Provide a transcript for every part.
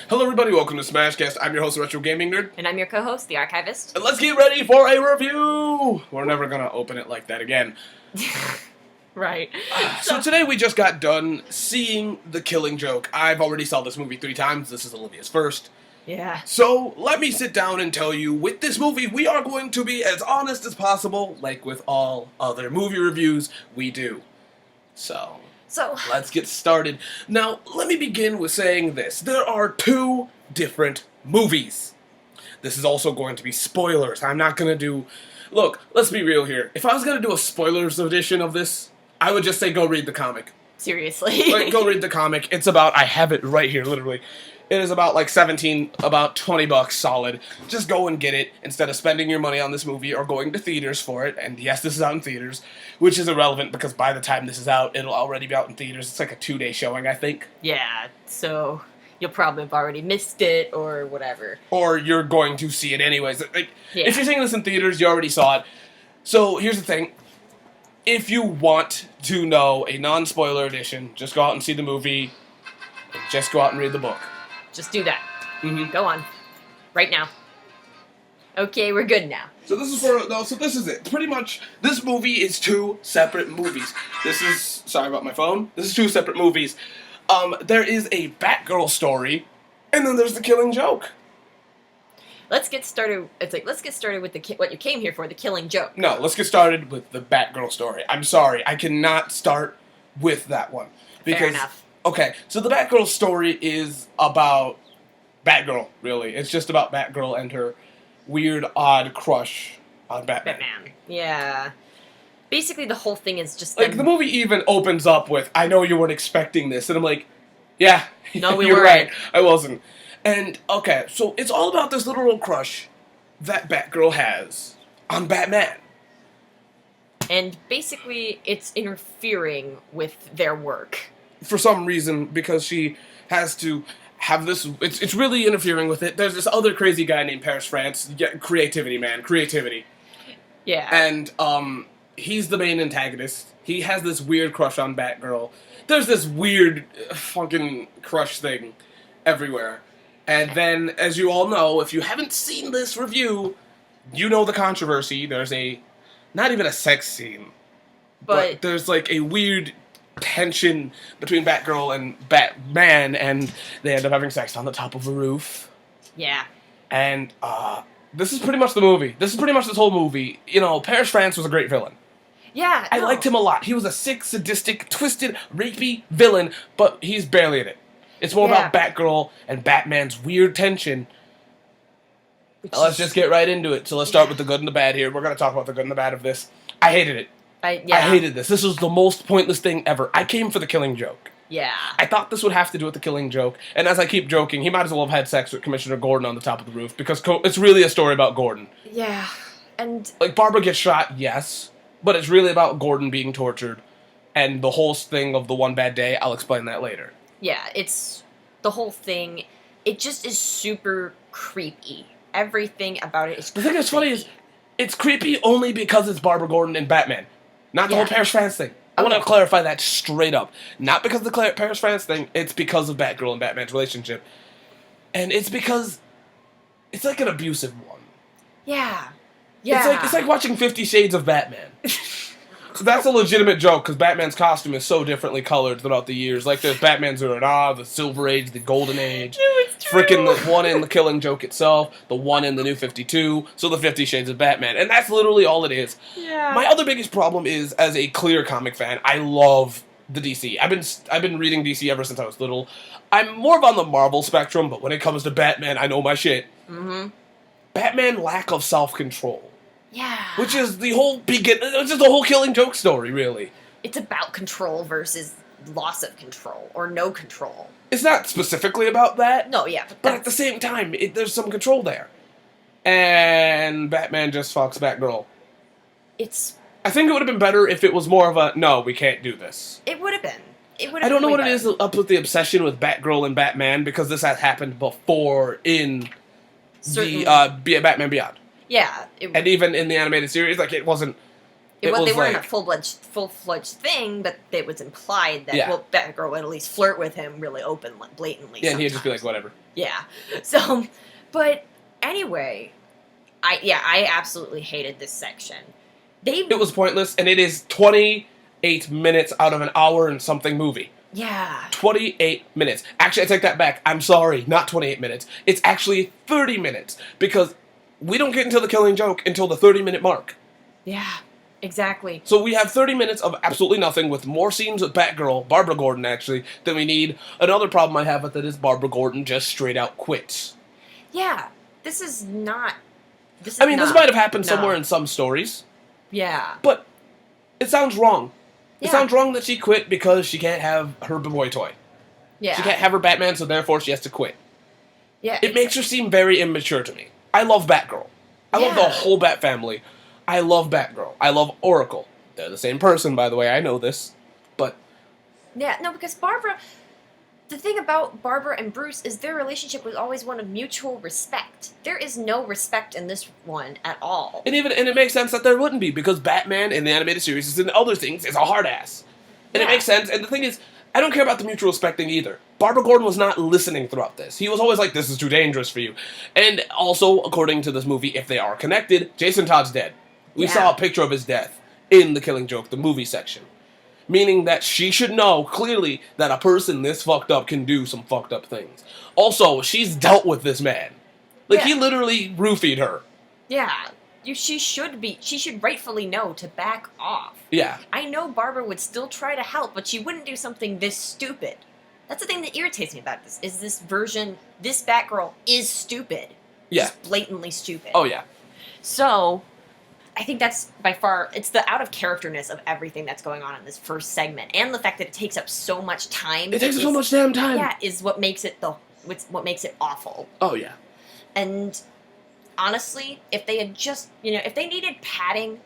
Hello everybody, welcome to Smashcast. I'm your host, the Retro Gaming Nerd. And I'm your co-host, the Archivist. And let's get ready for a review! We're never gonna open it like that again. Right. So today we just got done seeing The Killing Joke. I've already saw this movie 3 times. This is Olivia's first. Yeah. So let me sit down and tell you, with this movie, we are going to be as honest as possible, like with all other movie reviews we do. So let's get started. Now, let me begin with saying this. There are 2 different movies. This is also going to be spoilers. I'm not going to do... Look, let's be real here. If I was going to do a spoilers edition of this, I would just say go read the comic. Seriously. Like, go read the comic. It's about... I have it right here, literally. It is about, like, about $20 solid. Just go and get it instead of spending your money on this movie or going to theaters for it. And yes, this is out in theaters, which is irrelevant because by the time this is out, it'll already be out in theaters. It's like a 2-day showing, I think. Yeah, so you'll probably have already missed it or whatever. Or you're going to see it anyways. Like, Yeah. If you're seeing this in theaters, you already saw it. So here's the thing. If you want to know a non-spoiler edition, just go out and see the movie. Just go out and read the book. Just do that. Mm-hmm. Go on. Right now. Okay, we're good now. So this is it. Pretty much, this movie is 2 separate movies. Sorry about my phone. This is 2 separate movies. There is a Batgirl story, and then there's The Killing Joke. Let's get started. Let's get started with what you came here for, the Killing Joke. No, let's get started with the Batgirl story. I'm sorry, I cannot start with that one. Fair enough. Okay, so the Batgirl story is about Batgirl, really. It's just about Batgirl and her weird, odd crush on Batman. Yeah. Basically, the whole thing is just... Like, the movie even opens up with, I know you weren't expecting this, and I'm like, yeah, no, we you're weren't. right, I wasn't. And, okay, so it's all about this little crush that Batgirl has on Batman. And basically, it's interfering with their work. For some reason, because she has to have this... It's really interfering with it. There's this other crazy guy named Paris France. Yeah, creativity, man. Creativity. Yeah. And, he's the main antagonist. He has this weird crush on Batgirl. There's this weird fucking crush thing everywhere. And then, as you all know, if you haven't seen this review, you know the controversy. There's not even a sex scene. But there's, like, a weird tension between Batgirl and Batman, and they end up having sex on the top of a roof. Yeah. And, this is pretty much the movie. This is pretty much this whole movie. You know, Paris France was a great villain. Yeah. I liked him a lot. He was a sick, sadistic, twisted, rapey villain, but he's barely in it. It's more about Batgirl and Batman's weird tension. Let's just get right into it. So let's start with the good and the bad here. We're going to talk about the good and the bad of this. I hated it. I hated this. This was the most pointless thing ever. I came for The Killing Joke. Yeah. I thought this would have to do with The Killing Joke, and as I keep joking, he might as well have had sex with Commissioner Gordon on the top of the roof, because it's really a story about Gordon. Yeah, and... Like, Barbara gets shot, yes, but it's really about Gordon being tortured, and the whole thing of the one bad day. I'll explain that later. Yeah, it's... The whole thing, it just is super creepy. Everything about it is creepy. The thing that's funny is, it's creepy only because it's Barbara Gordon and Batman. Not the whole Paris France thing. I want to clarify that straight up. Not because of the Paris France thing, it's because of Batgirl and Batman's relationship. And it's because it's like an abusive one. Yeah. Yeah. It's like watching 50 Shades of Batman. So that's a legitimate joke, because Batman's costume is so differently colored throughout the years. Like, there's Batman's the Silver Age, the Golden Age. No, it's true. Frickin' the one in The Killing Joke itself, the one in the New 52, so the 50 Shades of Batman. And that's literally all it is. Yeah. My other biggest problem is, as a clear comic fan, I love the DC. I've been reading DC ever since I was little. I'm more of on the Marvel spectrum, but when it comes to Batman, I know my shit. Mm-hmm. Batman lack of self-control. Yeah. Which is the whole it's just the whole Killing Joke story, really. It's about control versus loss of control, or no control. It's not specifically about that. No, yeah. But at the same time, there's some control there. And Batman just fucks Batgirl. I think it would have been better if it was more of a, no, we can't do this. It would have been. I don't know what it is up with the obsession with Batgirl and Batman, because this has happened before in the Batman Beyond. Yeah. And even in the animated series, like, it wasn't It Well, was they weren't like, a full-fledged thing, but it was implied that, Yeah. well, Batgirl would at least flirt with him really openly, blatantly. yeah, and he'd just be sometimes. like, whatever. Yeah. So, but anyway, I absolutely hated this section. It was pointless, and it is 28 minutes out of an hour and something movie. Yeah. 28 minutes. Actually, I take that back. I'm sorry, not 28 minutes. It's actually 30 minutes, because we don't get into the Killing Joke until the 30-minute mark. Yeah. Exactly. So we have 30 minutes of absolutely nothing with more scenes with Batgirl, Barbara Gordon actually, than we need. Another problem I have with it is Barbara Gordon just straight out quits. Yeah. This is not. This might have happened somewhere in some stories, Yeah. but it sounds wrong. Yeah. It sounds wrong that she quit because she can't have her boy toy. Yeah. She can't have her Batman, so therefore she has to quit. Yeah. It makes her seem very immature to me. I love Batgirl. I love the whole Bat family. I love Batgirl. I love Oracle. They're the same person, by the way. I know this. But Yeah, no, because Barbara. The thing about Barbara and Bruce is their relationship was always one of mutual respect. There is no respect in this one at all. and it makes sense that there wouldn't be, because Batman in the animated series and in other things is a hard ass. And it Yeah. makes sense. And the thing is, I don't care about the mutual respect thing either. Barbara Gordon was not listening throughout this. He was always like, this is too dangerous for you. And also, according to this movie, if they are connected, Jason Todd's dead. We Yeah. saw a picture of his death in The Killing Joke, the movie section. Meaning that she should know, clearly, that a person this fucked up can do some fucked up things. Also, she's dealt with this man. Like, he Yeah. literally roofied her. Yeah. She should rightfully know to back off. Yeah. I know Barbara would still try to help, but she wouldn't do something this stupid. That's the thing that irritates me about this, is this Batgirl is stupid. Yeah. Just blatantly stupid. Oh, yeah. So, I think that's by far, it's the out of characterness of everything that's going on in this first segment, and the fact that it takes up so much time. It takes up so much damn time. Yeah, is what makes it what makes it awful. Oh, yeah. And honestly, if they had just, if they needed padding,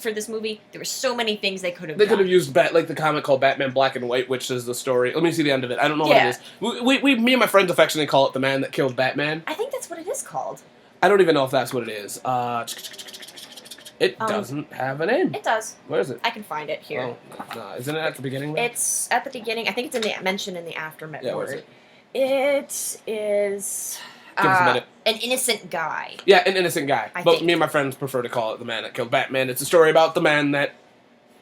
for this movie, there were so many things they could have They done. could have used like the comic called Batman Black and White, which is the story. Let me see the end of it. I don't know what it is. Me and my friends affectionately call it The Man That Killed Batman. I think that's what it is called. I don't even know if that's what it is. It doesn't have a name. It does. Where is it? I can find it here. Oh, no. Isn't it at the beginning? Though? It's at the beginning. I think it's mentioned in the aftermath Yeah, where word. is It is Give us a minute. an innocent guy. Yeah, an innocent guy. I But think. me and my friends prefer to call it The Man That Killed Batman. It's a story about the man that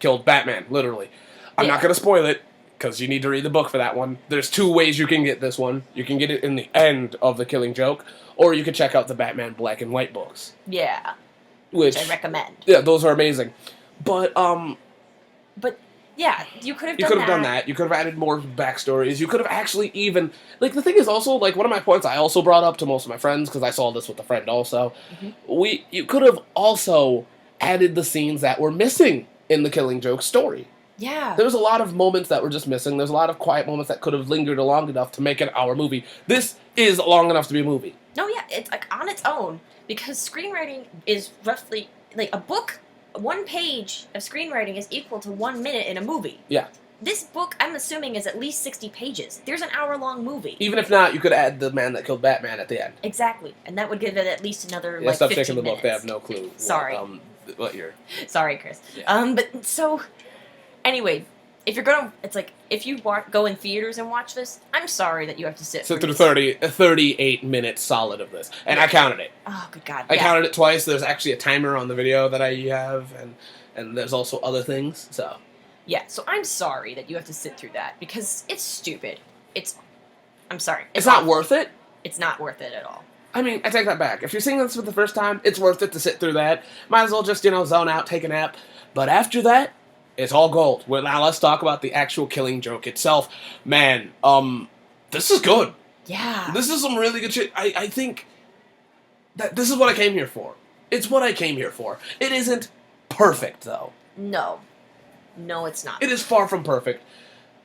killed Batman, literally. I'm not Yeah. going to spoil it, because you need to read the book for that one. There's two ways you can get this one. You can get it in the end of The Killing Joke, or you can check out the Batman Black and White books. Yeah, Which I recommend. Yeah, those are amazing. But, But yeah, you could have you could have done that. You could have added more backstories. You could have actually even... Like, the thing is also, like, one of my points I also brought up to most of my friends, because I saw this with a friend also. Mm-hmm. You could have also added the scenes that were missing in the Killing Joke story. Yeah. There was a lot of moments that were just missing. There's a lot of quiet moments that could have lingered long enough to make an hour movie. This is long enough to be a movie. No, yeah, it's like on its own, because screenwriting is roughly like a book. 1 page of screenwriting is equal to 1 minute in a movie. Yeah. This book, I'm assuming, is at least 60 pages. There's an hour-long movie. Even if not, you could add the man that killed Batman at the end. Exactly, and that would give it at least another Yeah, stop 15 checking the minutes. book. They have no clue. Sorry. What year? Sorry, Chris. Yeah. But so, anyway, if you're gonna, it's like, if you go in theaters and watch this, I'm sorry that you have to sit Sit through through this. 38 minutes solid of this. And I counted it. Oh, good God. I yeah. counted it twice. There's actually a timer on the video that I have, and there's also other things, so... Yeah, so I'm sorry that you have to sit through that, because it's stupid. I'm sorry. It's not awful. worth it. It's not worth it at all. I mean, I take that back. If you're seeing this for the first time, it's worth it to sit through that. Might as well just, zone out, take a nap. But after that, it's all gold. Well, now let's talk about the actual Killing Joke itself. Man, this is good. Yeah. This is some really good shit. I think that this is what I came here for. It's what I came here for. It isn't perfect, though. No. No, it's not. It is far from perfect.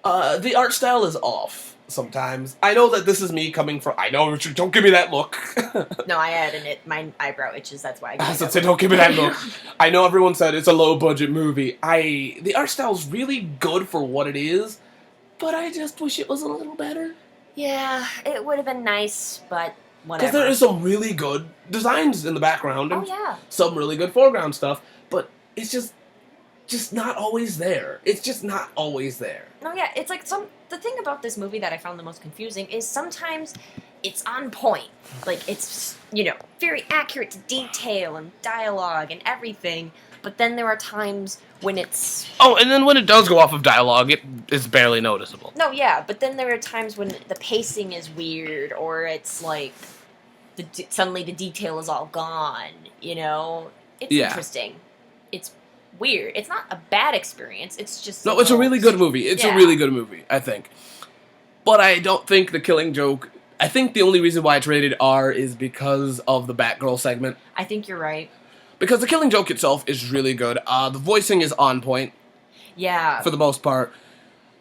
The art style is off sometimes. I know that this is me coming from... I know, Richard, don't give me that look. No, I added it. My eyebrow itches, that's why I I gave said, that don't give me that look. I know everyone said it's a low-budget movie. The art style's really good for what it is, but I just wish it was a little better. Yeah, it would have been nice, but whatever. Because there is some really good designs in the background, and Oh, yeah. some really good foreground stuff, but it's just... just not always there. It's just not always there. No, yeah, it's like the thing about this movie that I found the most confusing is sometimes it's on point. Like it's, very accurate to detail and dialogue and everything, but then there are times when it's Oh, and then when it does go off of dialogue, it is barely noticeable. No, yeah, but then there are times when the pacing is weird or it's like suddenly the detail is all gone, It's Yeah. interesting. It's weird. It's not a bad experience. It's just No, it's a really good movie. It's a really good movie, I think. But I don't think The Killing Joke... I think the only reason why it's rated R is because of the Batgirl segment. I think you're right. Because The Killing Joke itself is really good. The voicing is on point. Yeah. For the most part.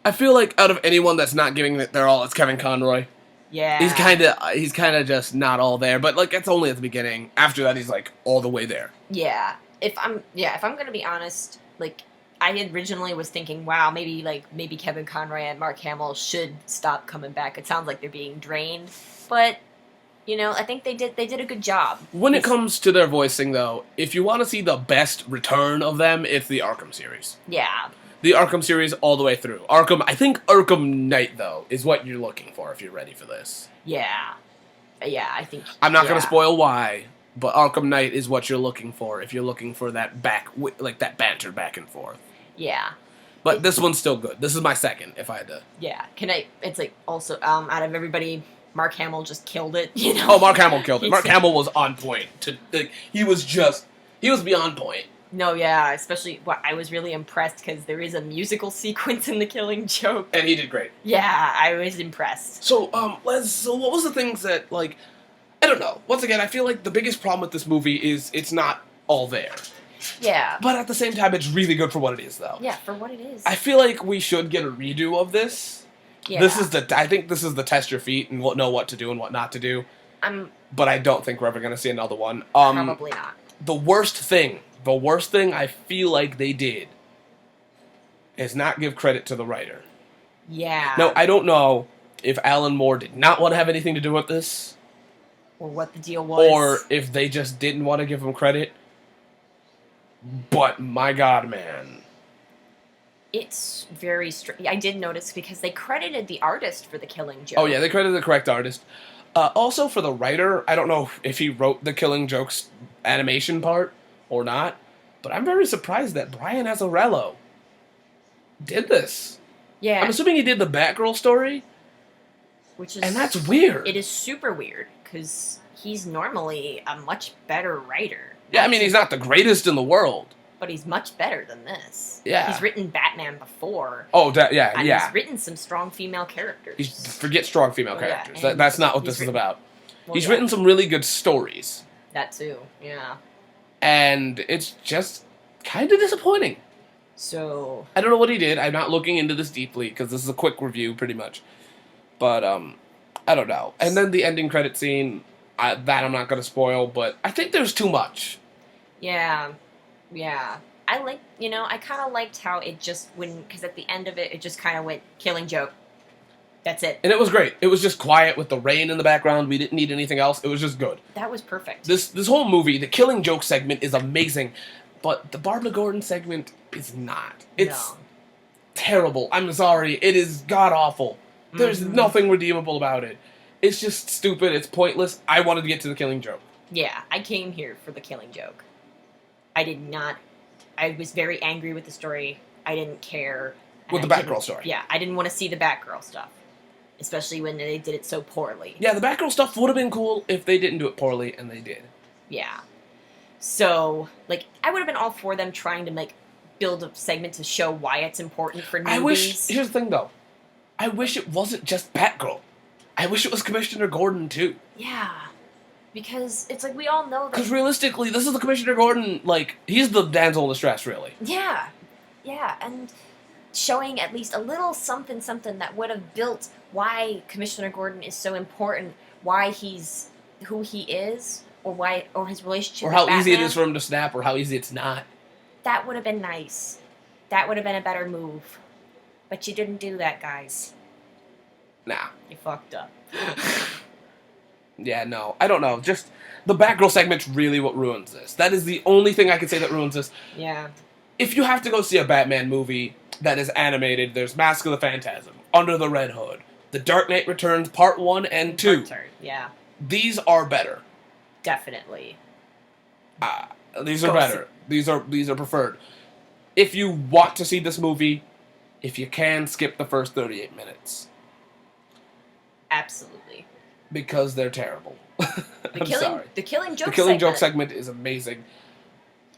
I feel like out of anyone that's not giving it their all, it's Kevin Conroy. Yeah. He's kind of just not all there, but like it's only at the beginning. After that, he's like all the way there. Yeah. If I'm gonna be honest, like I originally was thinking, wow, maybe Kevin Conroy and Mark Hamill should stop coming back. It sounds like they're being drained, but I think they did a good job. When it comes to their voicing, though, if you want to see the best return of them, it's the Arkham series. Yeah. The Arkham series all the way through. I think Arkham Knight, though, is what you're looking for if you're ready for this. Yeah. Yeah, I think... I'm not going to spoil why, but Arkham Knight is what you're looking for if you're looking for that that banter back and forth. Yeah. But this one's still good. This is my second, if I had to... Yeah. It's like, also, out of everybody, Mark Hamill just killed it, Oh, Mark Hamill killed it. Mark Hamill was on point. He was beyond point. No, yeah, especially, I was really impressed because there is a musical sequence in The Killing Joke. And he did great. Yeah, I was impressed. So, what was the things that, like, I don't know. Once again, I feel like the biggest problem with this movie is it's not all there. Yeah. But at the same time, it's really good for what it is, though. Yeah, for what it is. I feel like we should get a redo of this. Yeah. I think this is the test your feet and know what to do and what not to do. But I don't think we're ever going to see another one. Probably not. The worst thing I feel like they did is not give credit to the writer. Yeah. Now, I don't know if Alan Moore did not want to have anything to do with this. Or what the deal was. Or if they just didn't want to give him credit. But, my God, man. It's very strange. I did notice because they credited the artist for The Killing Joke. Oh, yeah, they credited the correct artist. Also, for the writer, I don't know if he wrote the Killing Joke's animation part or not, but I'm very surprised that Brian Azzarello did this. Yeah. I'm assuming he did the Batgirl story. And that's weird. It is super weird, because he's normally a much better writer. Yeah, I mean, he's not the greatest in the world. But he's much better than this. Yeah. He's written Batman before. Oh, yeah. He's written some strong female characters. Forget strong female characters. Yeah, that's not what this is about. Well, he's written some really good stories. That too, yeah. And it's just kind of disappointing. So... I don't know what he did. I'm not looking into this deeply, because this is a quick review, pretty much. But, I don't know. And then the ending credit scene, that I'm not going to spoil, but I think there's too much. Yeah. I kind of liked how it just because at the end of it just kind of went Killing Joke. That's it. And it was great. It was just quiet with the rain in the background. We didn't need anything else. It was just good. That was perfect. This whole movie, the Killing Joke segment is amazing, but the Barbara Gordon segment is not. It's terrible. I'm sorry. It is god-awful. There's nothing redeemable about it. It's just stupid. It's pointless. I wanted to get to the Killing Joke. Yeah, I came here for the Killing Joke. I was very angry with the story. I didn't care. With the Batgirl story. Yeah, I didn't want to see the Batgirl stuff. Especially when they did it so poorly. Yeah, the Batgirl stuff would have been cool if they didn't do it poorly, and they did. Yeah. So, I would have been all for them trying to, build a segment to show why it's important for newbies. Here's the thing, though. I wish it wasn't just Batgirl. I wish it was Commissioner Gordon, too. Yeah. Because it's we all know that... Because realistically, this is the Commissioner Gordon, he's the damsel in distress, really. Yeah. Yeah, and showing at least a little something that would have built why Commissioner Gordon is so important, why he's who he is, or his relationship with Batman. Or how easy it is for him to snap, or how easy it's not. That would have been nice. That would have been a better move. But you didn't do that, guys. Nah. You fucked up. Yeah, no. I don't know. Just, the Batgirl segment's really what ruins this. That is the only thing I can say that ruins this. Yeah. if you have to go see a Batman movie that is animated, there's Mask of the Phantasm, Under the Red Hood, The Dark Knight Returns Part 1 and 2. Yeah. These are better. Definitely. These are better. These are preferred. If you want to see this movie, if you can, skip the first 38 minutes. Absolutely. Because they're terrible. I'm sorry. The Killing Joke segment is amazing.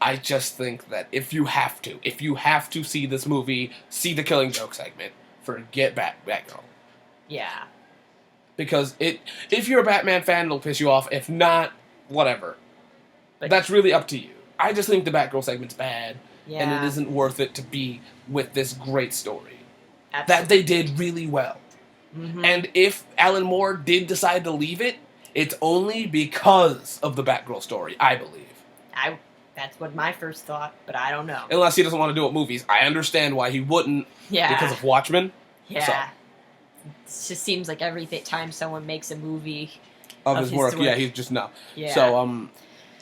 I just think that if you have to see this movie, see the Killing Joke segment. Forget Batgirl. Yeah. Because if you're a Batman fan, it'll piss you off. If not, whatever. But that's really up to you. I just think the Batgirl segment's bad. Yeah. And it isn't worth it to be with this great story. Absolutely. That they did really well. Mm-hmm. And if Alan Moore did decide to leave it, it's only because of the Batgirl story, I believe. That's what my first thought, but I don't know. Unless he doesn't want to do it movies. I understand why he wouldn't. Yeah. Because of Watchmen. Yeah. So. It just seems like every time someone makes a movie of his work, yeah, he's just no. Yeah. So,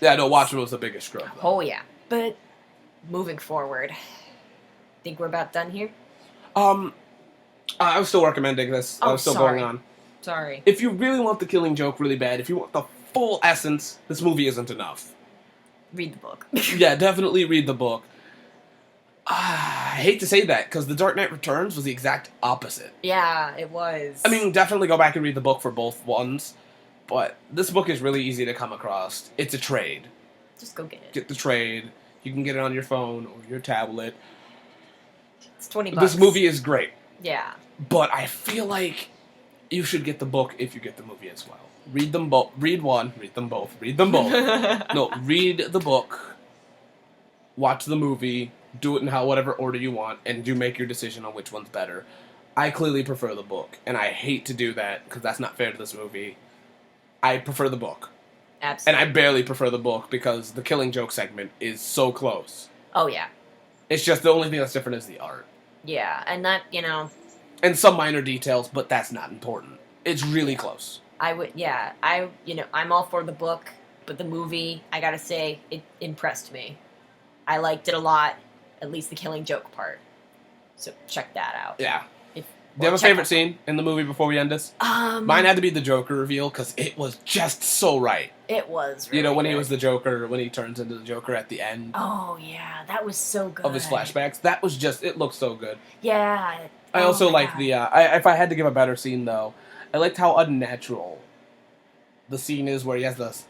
yeah, no, Watchmen was the biggest scrub. Oh, yeah. But, moving forward, think we're about done here? I was still recommending this. I was still going on. Sorry. If you really want the Killing Joke really bad, if you want the full essence, this movie isn't enough. Read the book. Yeah, definitely read the book. I hate to say that, because The Dark Knight Returns was the exact opposite. Yeah, it was. I mean, definitely go back and read the book for both ones, but this book is really easy to come across. It's a trade. Just go get it. Get the trade. You can get it on your phone or your tablet. It's $20. This movie is great. Yeah. But I feel like you should get the book if you get the movie as well. Read them both. Read one. Read them both. Read them both. No, read the book. Watch the movie. Do it in whatever order you want, and do make your decision on which one's better. I clearly prefer the book, and I hate to do that because that's not fair to this movie. I prefer the book. Absolutely. And I barely prefer the book because the Killing Joke segment is so close. Oh, yeah. It's just the only thing that's different is the art. Yeah, and that, And some minor details, but that's not important. It's really close. I'm all for the book, but the movie, I gotta say, it impressed me. I liked it a lot, at least the Killing Joke part. So check that out. Yeah. Do you have a favorite scene in the movie before we end this? Mine had to be the Joker reveal, because it was just so right. It was really when good. he was the Joker, when he turns into the Joker at the end. Oh, yeah, that was so good. Of his flashbacks. That was just, it looked so good. Yeah. I also like the, if I had to give a better scene, though, I liked how unnatural the scene is where he has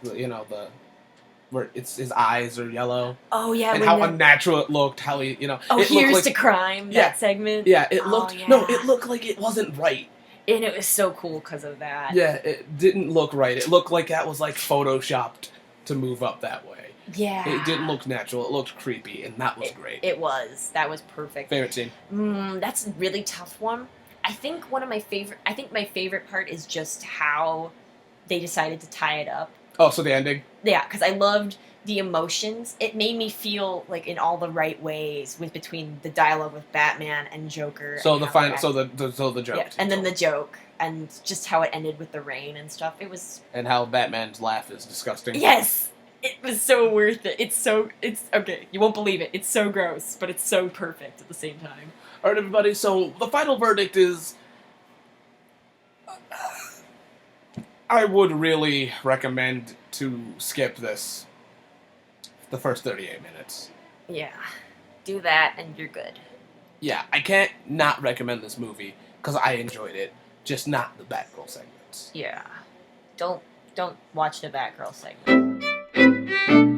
where his eyes are yellow. Oh, yeah. And how unnatural it looked, how he, Oh, it Here's like, to Crime, that segment. Yeah, it looked, it looked like it wasn't right. And it was so cool because of that. Yeah, it didn't look right. It looked like that was, photoshopped to move up that way. Yeah. It didn't look natural. It looked creepy, and that was great. It was. That was perfect. Favorite scene? That's a really tough one. I think my favorite part is just how they decided to tie it up. Oh, so the ending? Yeah, because I loved the emotions. It made me feel like in all the right ways between the dialogue with Batman and Joker. So and the final, so the joke. Yeah, and then the joke, and just how it ended with the rain and stuff. It was. And how Batman's laugh is disgusting. Yes, it was so worth it. It's okay. You won't believe it. It's so gross, but it's so perfect at the same time. All right, everybody. So the final verdict is. I would really recommend to skip this. The first 38 minutes. Yeah. Do that and you're good. Yeah, I can't not recommend this movie because I enjoyed it, just not the Batgirl segments. Yeah. Don't watch the Batgirl segment.